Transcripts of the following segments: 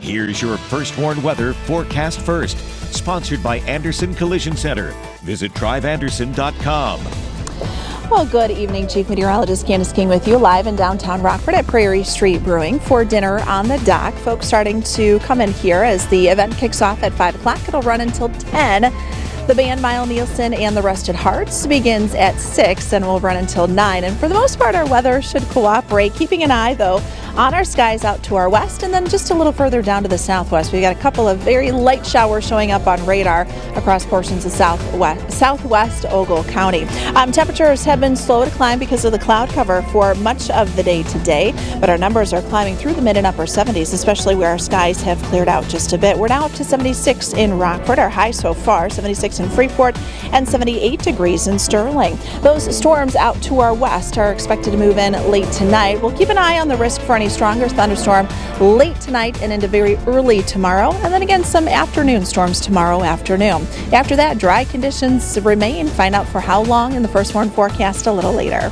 Here's your First Warn Weather Forecast First, sponsored by Anderson Collision Center. Visit driveanderson.com. Well, good evening. Chief Meteorologist Candace King with you live in downtown Rockford at Prairie Street Brewing for dinner on the dock. Folks starting to come in here as the event kicks off at 5 o'clock. It'll run until 10. The band Mile Nielsen and the Rusted Hearts begins at 6 and will run until 9. And for the most part, our weather should cooperate, keeping an eye, though, on our skies out to our west and then just a little further down to the southwest. We've got a couple of very light showers showing up on radar across portions of southwest Ogle County. Temperatures have been slow to climb because of the cloud cover for much of the day today, but our numbers are climbing through the mid and upper 70s, especially where our skies have cleared out just a bit. We're now up to 76 in Rockford, our high so far, 76 in Freeport, and 78 degrees in Sterling. Those storms out to our west are expected to move in late tonight. We'll keep an eye on the risk for any stronger thunderstorm late tonight and into very early tomorrow, and then again some afternoon storms tomorrow afternoon. After that, dry conditions remain. Find out for how long in the First Warn forecast a little later.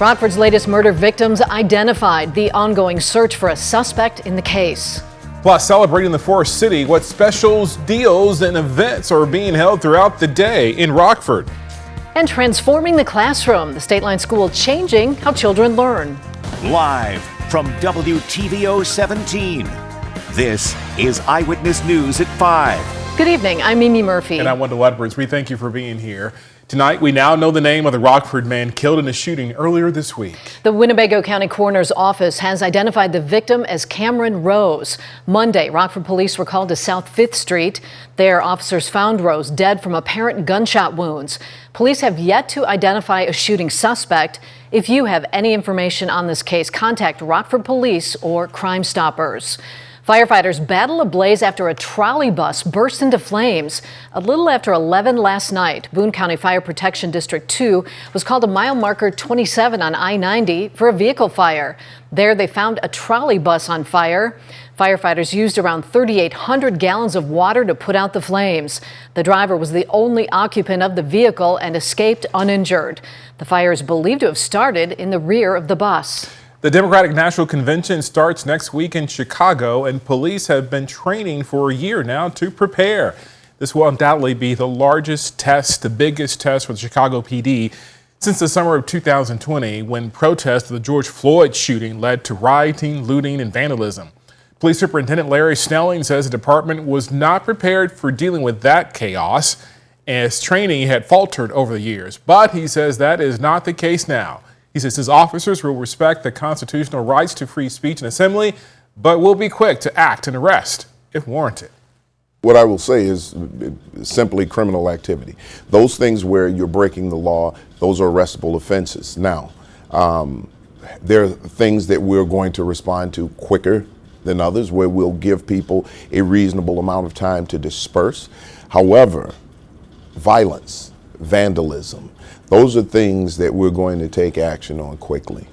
Rockford's latest murder victims identified. The ongoing search for a suspect in the case. Plus, celebrating the Forest City, what specials, deals, and events are being held throughout the day in Rockford. And transforming the classroom, the State Line School changing how children learn. Live from WTVO 17, this is Eyewitness News at 5. Good evening, I'm Mimi Murphy. And I'm Wendell Edwards. We thank you for being here. Tonight, we now know the name of the Rockford man killed in a shooting earlier this week. The Winnebago County Coroner's Office has identified the victim as Cameron Rose. Monday, Rockford police were called to South 5th Street. There, officers found Rose dead from apparent gunshot wounds. Police have yet to identify a shooting suspect. If you have any information on this case, contact Rockford Police or Crime Stoppers. Firefighters battle a blaze after a trolley bus burst into flames. A little after 11 last night, Boone County Fire Protection District 2 was called to mile marker 27 on I-90 for a vehicle fire. There they found a trolley bus on fire. Firefighters used around 3,800 gallons of water to put out the flames. The driver was the only occupant of the vehicle and escaped uninjured. The fire is believed to have started in the rear of the bus. The Democratic National Convention starts next week in Chicago, and police have been training for a year now to prepare. This will undoubtedly be the largest test, the biggest test for the Chicago PD since the summer of 2020, when protests of the George Floyd shooting led to rioting, looting, and vandalism. Police Superintendent Larry Snelling says the department was not prepared for dealing with that chaos, as training had faltered over the years. But he says that is not the case now. He says his officers will respect the constitutional rights to free speech and assembly, but will be quick to act and arrest if warranted. What I will say is simply criminal activity. Those things where you're breaking the law, those are arrestable offenses. Now, there are things that we're going to respond to quicker than others, where we'll give people a reasonable amount of time to disperse. However, violence, vandalism, those are things that we're going to take action on quickly.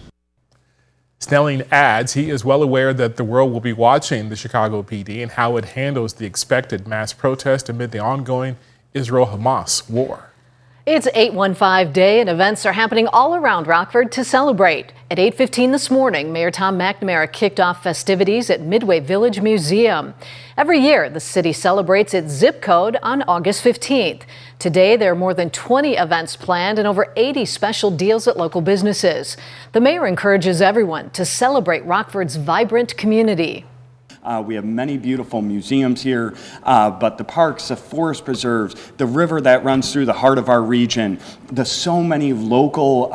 Snelling adds he is well aware that the world will be watching the Chicago PD and how it handles the expected mass protest amid the ongoing Israel-Hamas war. It's 815 Day, and events are happening all around Rockford to celebrate. At 8:15 this morning, Mayor Tom McNamara kicked off festivities at Midway Village Museum. Every year, the city celebrates its zip code on August 15th. Today, there are more than 20 events planned and over 80 special deals at local businesses. The mayor encourages everyone to celebrate Rockford's vibrant community. We have many beautiful museums here, but the parks, the forest preserves, the river that runs through the heart of our region, the so many local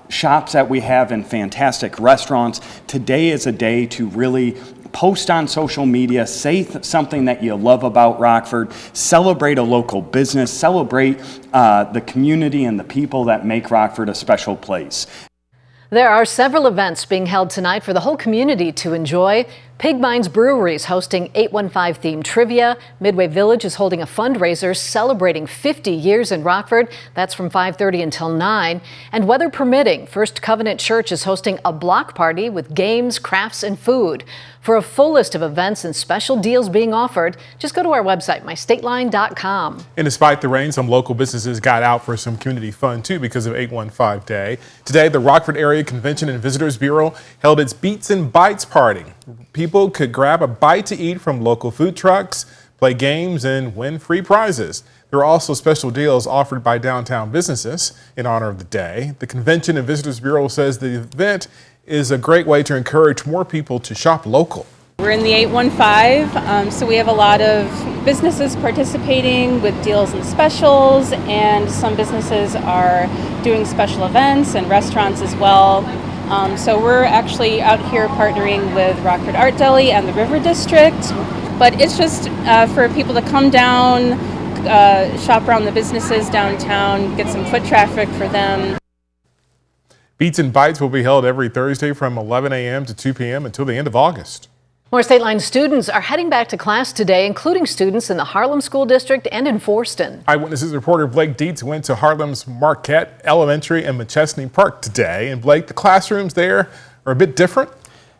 shops that we have and fantastic restaurants. Today is a day to really post on social media, say something that you love about Rockford, celebrate a local business, celebrate the community and the people that make Rockford a special place. There are several events being held tonight for the whole community to enjoy. Pig Mines Brewery is hosting 815 themed trivia. Midway Village is holding a fundraiser celebrating 50 years in Rockford. That's from 5:30 until 9. And weather permitting, First Covenant Church is hosting a block party with games, crafts, and food. For a full list of events and special deals being offered, just go to our website, mystateline.com. And despite the rain, some local businesses got out for some community fun too because of 815 Day. Today, the Rockford Area Convention and Visitors Bureau held its Beats and Bites party. People could grab a bite to eat from local food trucks, play games, and win free prizes. There are also special deals offered by downtown businesses in honor of the day. The Convention and Visitors Bureau says the event is a great way to encourage more people to shop local. We're in the 815, so we have a lot of businesses participating with deals and specials, and some businesses are doing special events and restaurants as well. So we're actually out here partnering with Rockford Art Deli and the River District, but it's just for people to come down, shop around the businesses downtown, get some foot traffic for them. Beats and Bites will be held every Thursday from 11 a.m. to 2 p.m. until the end of August. More State Line students are heading back to class today, including students in the Harlem School District and in Forston. Eyewitness reporter Blake Dietz went to Harlem's Marquette Elementary and McChesney Park today. And Blake, the classrooms there are a bit different.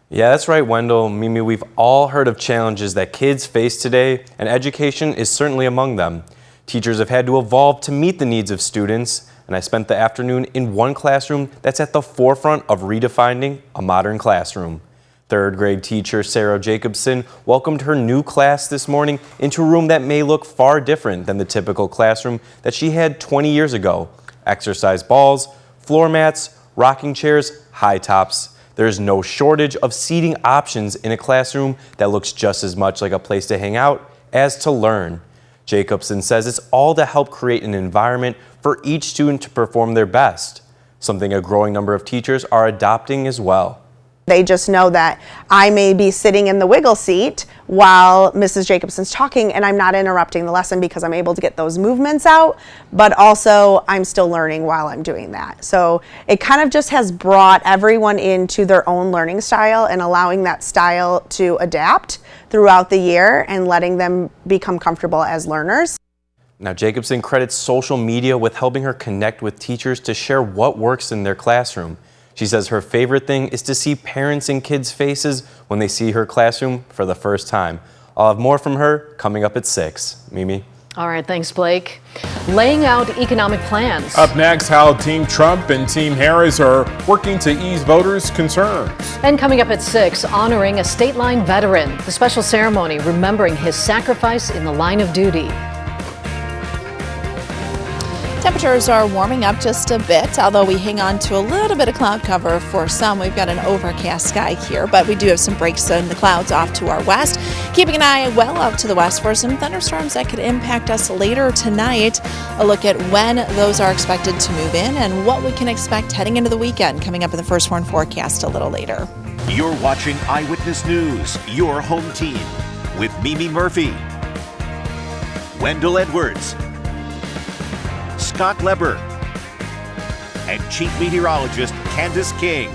Yeah, that's right, Wendell. Mimi, we've all heard of challenges that kids face today, and education is certainly among them. Teachers have had to evolve to meet the needs of students, and I spent the afternoon in one classroom that's at the forefront of redefining a modern classroom. Third grade teacher Sarah Jacobson welcomed her new class this morning into a room that may look far different than the typical classroom that she had 20 years ago. Exercise balls, floor mats, rocking chairs, high tops. There's no shortage of seating options in a classroom that looks just as much like a place to hang out as to learn. Jacobson says it's all to help create an environment for each student to perform their best, something a growing number of teachers are adopting as well. They just know that I may be sitting in the wiggle seat while Mrs. Jacobson's talking, and I'm not interrupting the lesson because I'm able to get those movements out, but also I'm still learning while I'm doing that. So it kind of just has brought everyone into their own learning style and allowing that style to adapt throughout the year and letting them become comfortable as learners. Now, Jacobson credits social media with helping her connect with teachers to share what works in their classroom. She says her favorite thing is to see parents and kids' faces when they see her classroom for the first time. I'll have more from her coming up at 6. Mimi? All right, thanks, Blake. Laying out economic plans. Up next, how Team Trump and Team Harris are working to ease voters' concerns. And coming up at 6, honoring a State Line veteran. The special ceremony remembering his sacrifice in the line of duty. Temperatures are warming up just a bit, although we hang on to a little bit of cloud cover for some. We've got an overcast sky here, but we do have some breaks in the clouds off to our west. Keeping an eye well out to the west for some thunderstorms that could impact us later tonight. A look at when those are expected to move in and what we can expect heading into the weekend coming up in the First Warn forecast a little later. You're watching Eyewitness News, your home team, with Mimi Murphy, Wendell Edwards, Scott Leber, and Chief Meteorologist Candace King.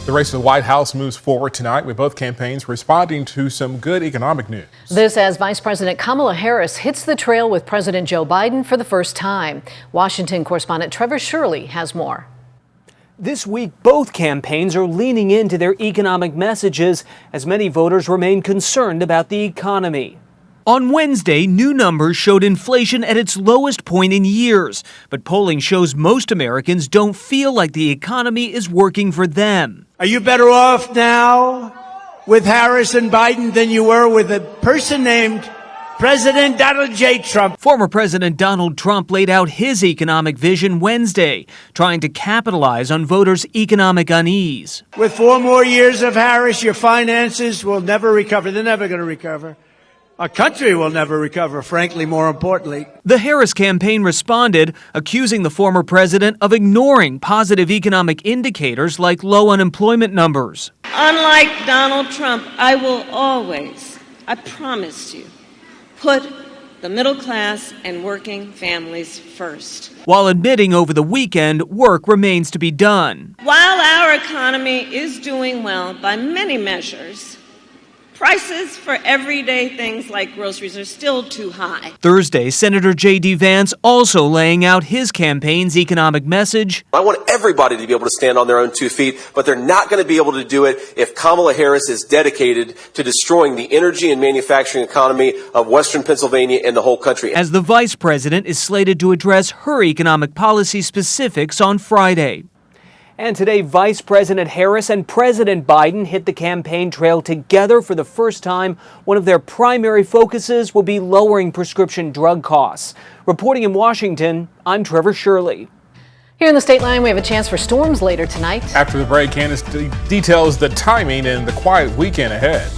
The race to the White House moves forward tonight with both campaigns responding to some good economic news. This as Vice President Kamala Harris hits the trail with President Joe Biden for the first time. Washington correspondent Trevor Shirley has more. This week, both campaigns are leaning into their economic messages as many voters remain concerned about the economy. On Wednesday, new numbers showed inflation at its lowest point in years, but polling shows most Americans don't feel like the economy is working for them. Are you better off now with Harris and Biden than you were with a person named President Donald J. Trump? Former President Donald Trump laid out his economic vision Wednesday, trying to capitalize on voters' economic unease. With 4 more years of Harris, your finances will never recover. They're never going to recover. Our country will never recover, frankly, more importantly. The Harris campaign responded, accusing the former president of ignoring positive economic indicators like low unemployment numbers. Unlike Donald Trump, I will always, I promise you, put the middle class and working families first. While admitting over the weekend, work remains to be done. While our economy is doing well by many measures, prices for everyday things like groceries are still too high. Thursday, Senator J.D. Vance also laying out his campaign's economic message. I want everybody to be able to stand on their own 2 feet, but they're not going to be able to do it if Kamala Harris is dedicated to destroying the energy and manufacturing economy of Western Pennsylvania and the whole country. As the vice president is slated to address her economic policy specifics on Friday. And today, Vice President Harris and President Biden hit the campaign trail together for the first time. One of their primary focuses will be lowering prescription drug costs. Reporting in Washington, I'm Trevor Shirley. Here in the state line, we have a chance for storms later tonight. After the break, Candace details the timing and the quiet weekend ahead.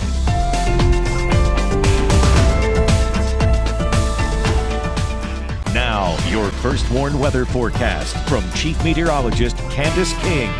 Now, your first warned weather forecast from Chief Meteorologist Candace King.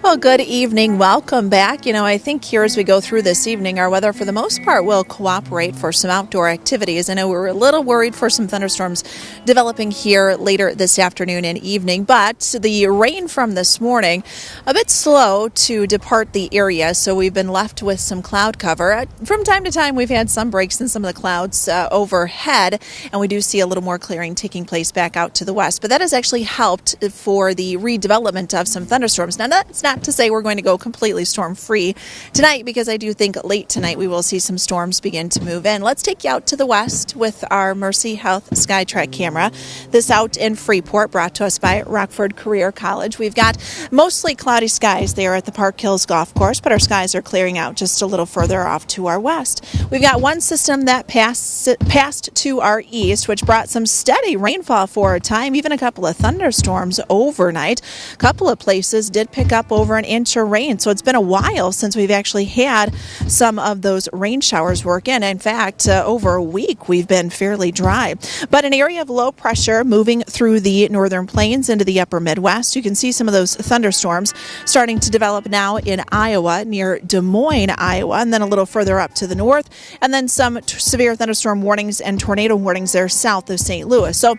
Well, good evening. Welcome back. I think here as we go through this evening, our weather for the most part will cooperate for some outdoor activities. I know we were a little worried for some thunderstorms developing here later this afternoon and evening, but the rain from this morning, a bit slow to depart the area, so we've been left with some cloud cover. From time to time, we've had some breaks in some of the clouds overhead, and we do see a little more clearing taking place back out to the west, but that has actually helped for the redevelopment of some thunderstorms. Now, that's not to say we're going to go completely storm-free tonight, because I do think late tonight we will see some storms begin to move in. Let's take you out to the west with our Mercy Health SkyTrack camera. This out in Freeport, brought to us by Rockford Career College. We've got mostly cloudy skies there at the Park Hills Golf Course, but our skies are clearing out just a little further off to our west. We've got one system that passed to our east, which brought some steady rainfall for a time, even a couple of thunderstorms overnight. A couple of places did pick up over an inch of rain, so it's been a while since we've actually had some of those rain showers work in. In fact, over a week we've been fairly dry. But an area of low pressure moving through the northern plains into the upper Midwest. You can see some of those thunderstorms starting to develop now in Iowa, near Des Moines, Iowa, and then a little further up to the north, and then some severe thunderstorm warnings and tornado warnings there south of St. Louis. So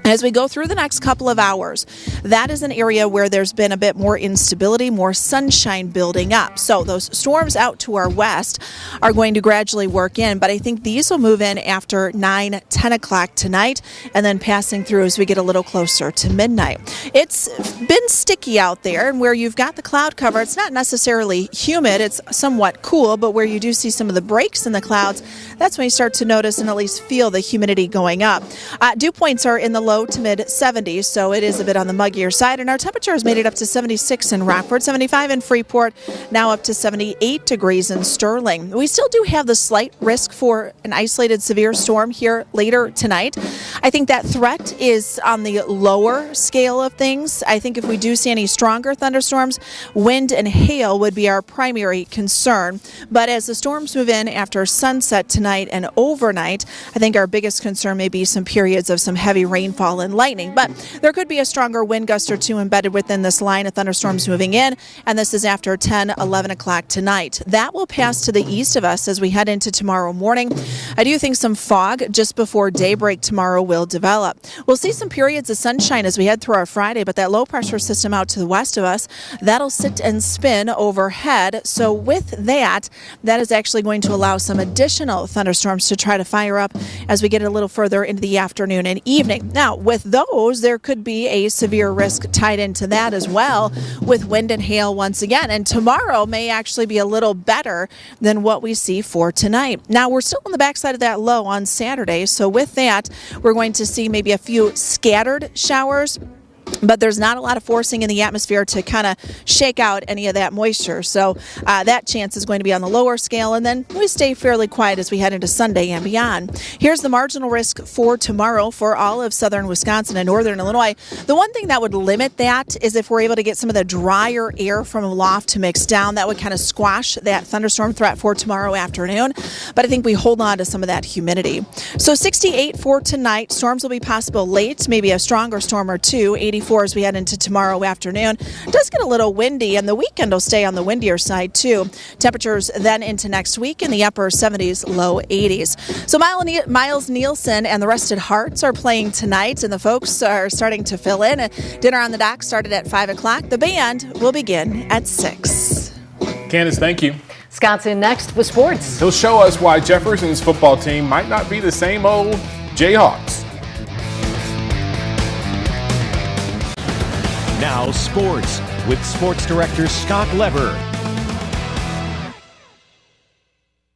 as we go through the next couple of hours, that is an area where there's been a bit more instability, more sunshine building up. So those storms out to our west are going to gradually work in, but I think these will move in after 9, 10 o'clock tonight, and then passing through as we get a little closer to midnight. It's been sticky out there, and where you've got the cloud cover, it's not necessarily humid, it's somewhat cool, but where you do see some of the breaks in the clouds, that's when you start to notice and at least feel the humidity going up. Dew points are in the low to mid 70s, so it is a bit on the muggier side, and our temperature has made it up to 76 in Rockford, 75 in Freeport, now up to 78 degrees in Sterling. We still do have the slight risk for an isolated severe storm here later tonight. I think that threat is on the lower scale of things. I think if we do see any stronger thunderstorms, wind and hail would be our primary concern, but as the storms move in after sunset tonight and overnight, I think our biggest concern may be some periods of some heavy rainfall and lightning, but there could be a stronger wind gust or two embedded within this line of thunderstorms moving in, and this is after 10, 11 o'clock tonight. That will pass to the east of us as we head into tomorrow morning. I do think some fog just before daybreak tomorrow will develop. We'll see some periods of sunshine as we head through our Friday, but that low pressure system out to the west of us, that'll sit and spin overhead. So with that is actually going to allow some additional thunderstorms to try to fire up as we get a little further into the afternoon and evening. Now, with those, there could be a severe risk tied into that as well, with wind and hail once again. And tomorrow may actually be a little better than what we see for tonight. Now, we're still on the backside of that low on Saturday, so with that, we're going to see maybe a few scattered showers, but there's not a lot of forcing in the atmosphere to kind of shake out any of that moisture. So that chance is going to be on the lower scale, and then we stay fairly quiet as we head into Sunday and beyond. Here's the marginal risk for tomorrow for all of southern Wisconsin and northern Illinois. The one thing that would limit that is if we're able to get some of the drier air from aloft to mix down. That would kind of squash that thunderstorm threat for tomorrow afternoon, but I think we hold on to some of that humidity. So 68 for tonight. Storms will be possible late, maybe a stronger storm or two. 84 as we head into tomorrow afternoon. It does get a little windy, and the weekend will stay on the windier side too. Temperatures then into next week in the upper 70s, low 80s. So Miles Nielsen and the Rested Hearts are playing tonight, and the folks are starting to fill in. Dinner on the dock started at 5 o'clock. The band will begin at 6. Candace, thank you. Scott's in next with sports. He'll show us why Jefferson's football team might not be the same old Jayhawks. Now sports with sports director Scott Lever.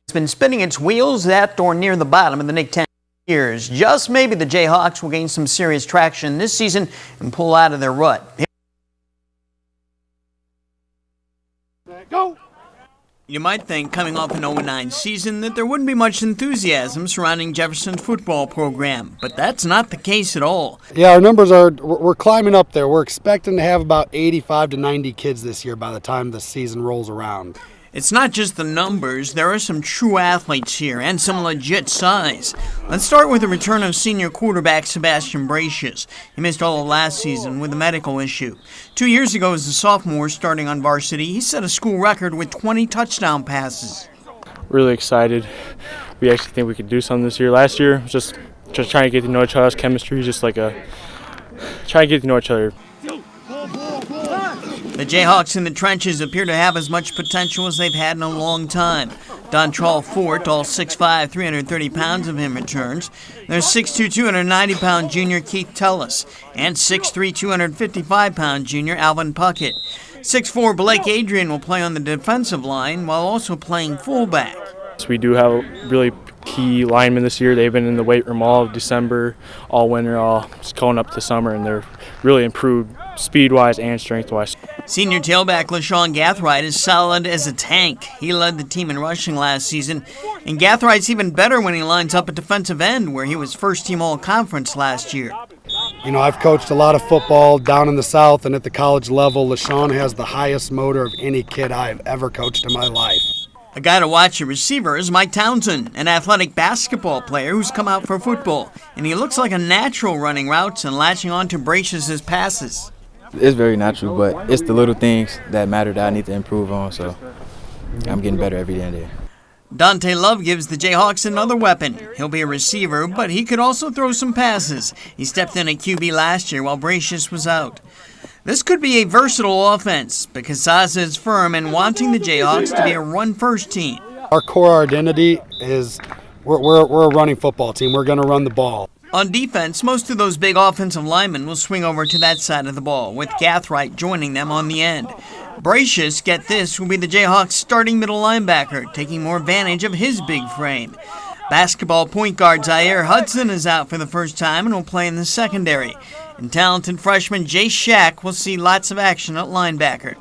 It's been spinning its wheels at or near the bottom of the Nick 10 years. Just maybe the Jayhawks will gain some serious traction this season and pull out of their rut. Go! You might think, coming off an 0-9 season, that there wouldn't be much enthusiasm surrounding Jefferson's football program, but that's not the case at all. Yeah, our numbers we're climbing up there. We're expecting to have about 85 to 90 kids this year by the time the season rolls around. It's not just the numbers, there are some true athletes here and some legit size. Let's start with the return of senior quarterback Sebastian Bracious. He missed all of last season with a medical issue. 2 years ago as a sophomore starting on varsity, he set a school record with 20 touchdown passes. Really excited. We actually think we could do something this year. Last year, just trying to get to know each other's chemistry, trying to get to know each other. The Jayhawks in the trenches appear to have as much potential as they've had in a long time. Dontrell Fort, all 6'5", 330 pounds of him, returns. There's 6'2", 290-pound junior Keith Tellis and 6'3", 255-pound junior Alvin Puckett. 6'4", Blake Adrian will play on the defensive line while also playing fullback. We do have really key linemen this year. They've been in the weight room all of December, all winter, all going up to summer, and they're really improved speed-wise and strength-wise. Senior tailback LaShawn Gathright is solid as a tank. He led the team in rushing last season, and Gathwright's even better when he lines up at defensive end, where he was first-team all-conference last year. You know, I've coached a lot of football down in the South and at the college level. LaShawn has the highest motor of any kid I've ever coached in my life. A guy to watch at receiver is Mike Townsend, an athletic basketball player who's come out for football, and he looks like a natural running routes and latching on to Bracious's passes. It's very natural, but it's the little things that matter that I need to improve on, so I'm getting better every day and day. Dante Love gives the Jayhawks another weapon. He'll be a receiver, but he could also throw some passes. He stepped in at QB last year while Bracious was out. This could be a versatile offense, but Casasa is firm in wanting the Jayhawks to be a run-first team. Our core identity is we're a running football team. We're going to run the ball. On defense, most of those big offensive linemen will swing over to that side of the ball, with Gathright joining them on the end. Bracious, get this, will be the Jayhawks' starting middle linebacker, taking more advantage of his big frame. Basketball point guard Zaire Hudson is out for the first time and will play in the secondary. And talented freshman Jay Shack will see lots of action at linebacker.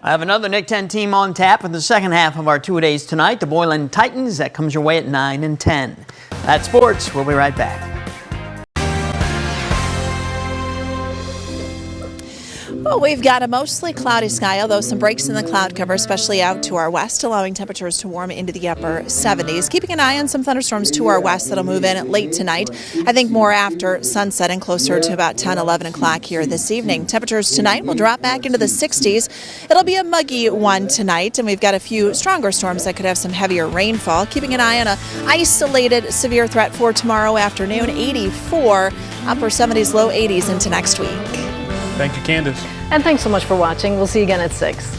I have another Nick 10 team on tap for the second half of our two-a-days tonight, the Boylan Titans. That comes your way at 9 and 10. That's sports. We'll be right back. Well, we've got a mostly cloudy sky, although some breaks in the cloud cover, especially out to our west, allowing temperatures to warm into the upper 70s. Keeping an eye on some thunderstorms to our west that'll move in late tonight. I think more after sunset and closer to about 10, 11 o'clock here this evening. Temperatures tonight will drop back into the 60s. It'll be a muggy one tonight, and we've got a few stronger storms that could have some heavier rainfall. Keeping an eye on an isolated severe threat for tomorrow afternoon, 84, upper 70s, low 80s into next week. Thank you, Candace. And thanks so much for watching. We'll see you again at 6.